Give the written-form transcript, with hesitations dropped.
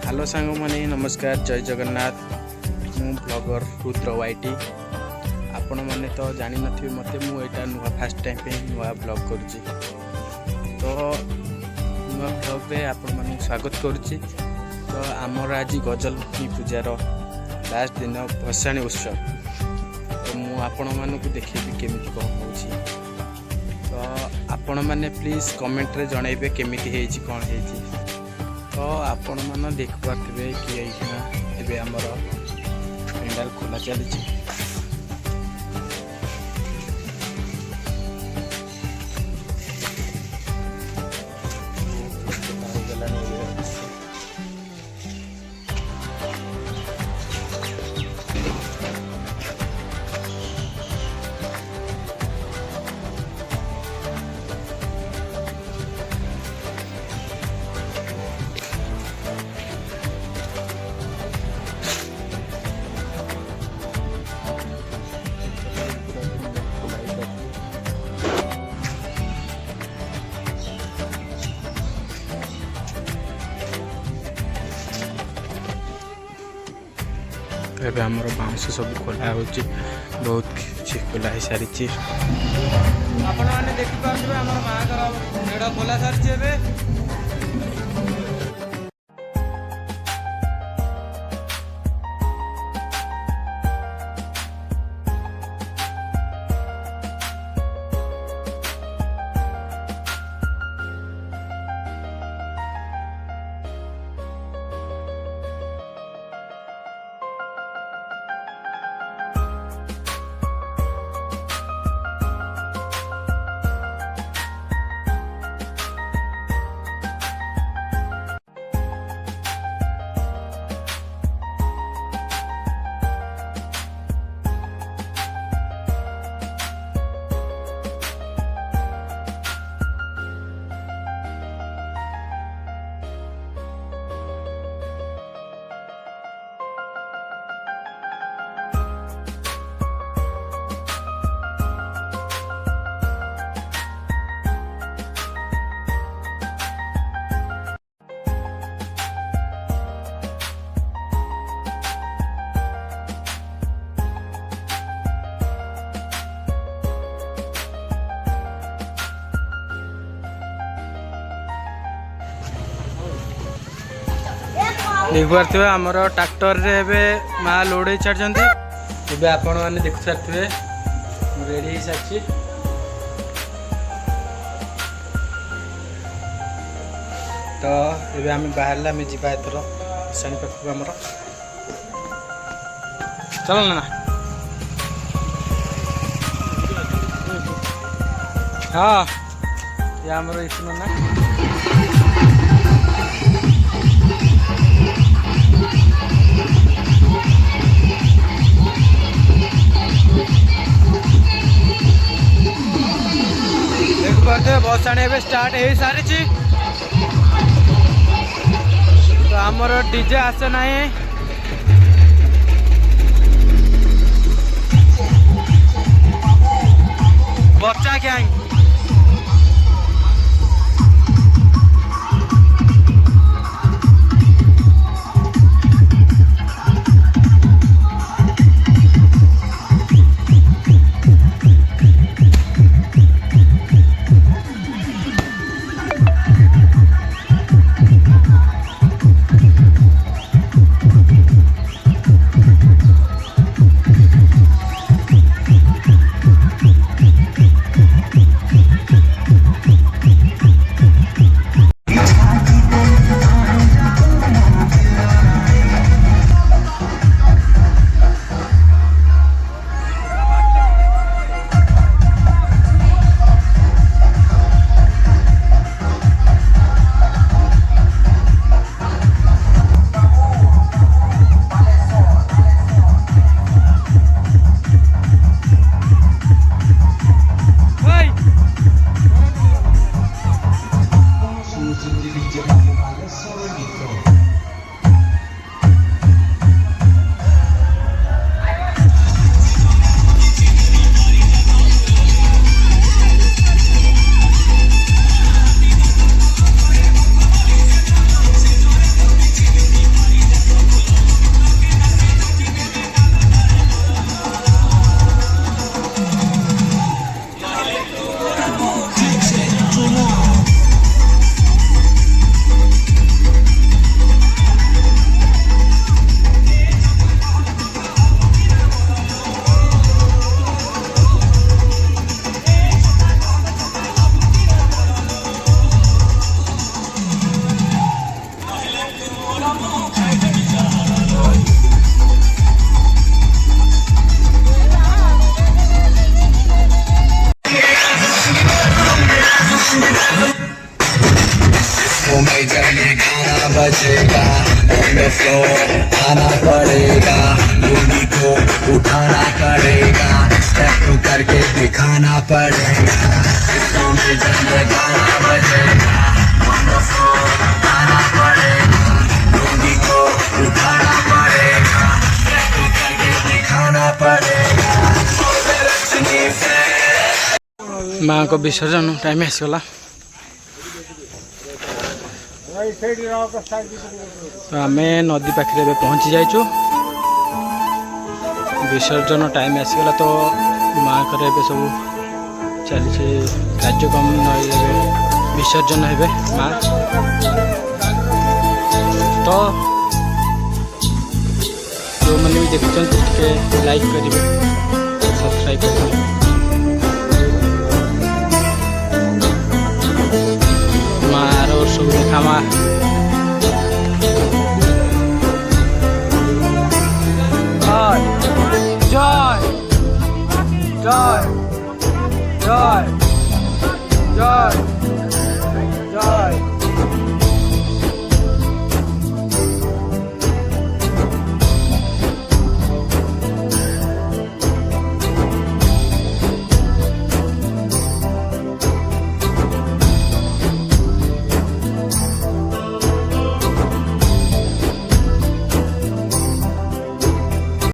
Hello सांग मैंने नमस्कार जय जगन्नाथ मु ब्लॉगर रुद्र वाईटी आपण मैंने तो जानी नथिबे मते मु एटा नुआ फर्स्ट टाइम पे नुआ ब्लॉग करूची तो नुआ ब्लॉग रे आपण मानू स्वागत करूची। तो आमर आज गजलक्ष्मी पूजार लास्ट दिन भसाणी उत्सव तो मु आपण मानू को देखेबी केमिति कोन होची। तो आपण माने प्लीज कमेंट रे जणाइबे केमिति हेची कोन हेची। तो आपण मन देख पार्थे कि ये आमर पेंडाल खोला चली। तो आमर बाउंस सब खोला हो बहुत किसी खोला हो सारी आपण मैंने देखिपे आम माँ मेढ़ खोला सारी। देख पारे आमर ट्रैक्टर रे माँ लोड छाड़ी आपण मैंने देख सारे रेडी हो सारी। तो ये आम बाहर आम जा एथर साणी पाखक आमर चल ना हाँ ये आमर इस ना बस आने स्टार्ट हो सारी। तो आमर डीजे आसे ना बच्चा गैंग गाना बजेगा, on the floor आना पड़ेगा, लूंगी को उठाना पड़ेगा, स्टेप करके दिखाना पड़ेगा, इसको में जब गाना बजेगा, on the floor आना पड़ेगा, लूंगी को उठाना पड़ेगा, स्टेप करके दिखाना पड़ेगा। माँ को विसर्जन टाइम आसगला तो आम नदी पाखे पहुँची जाइचु विसर्जन टाइम आसगला तो माँ कर सब चली कार्यक्रम विसर्जन हे माँ तो जो मैंने भी देखते लाइक करेंगे सब्सक्राइब करेंगे मार और सब देखामा जय जय जय जय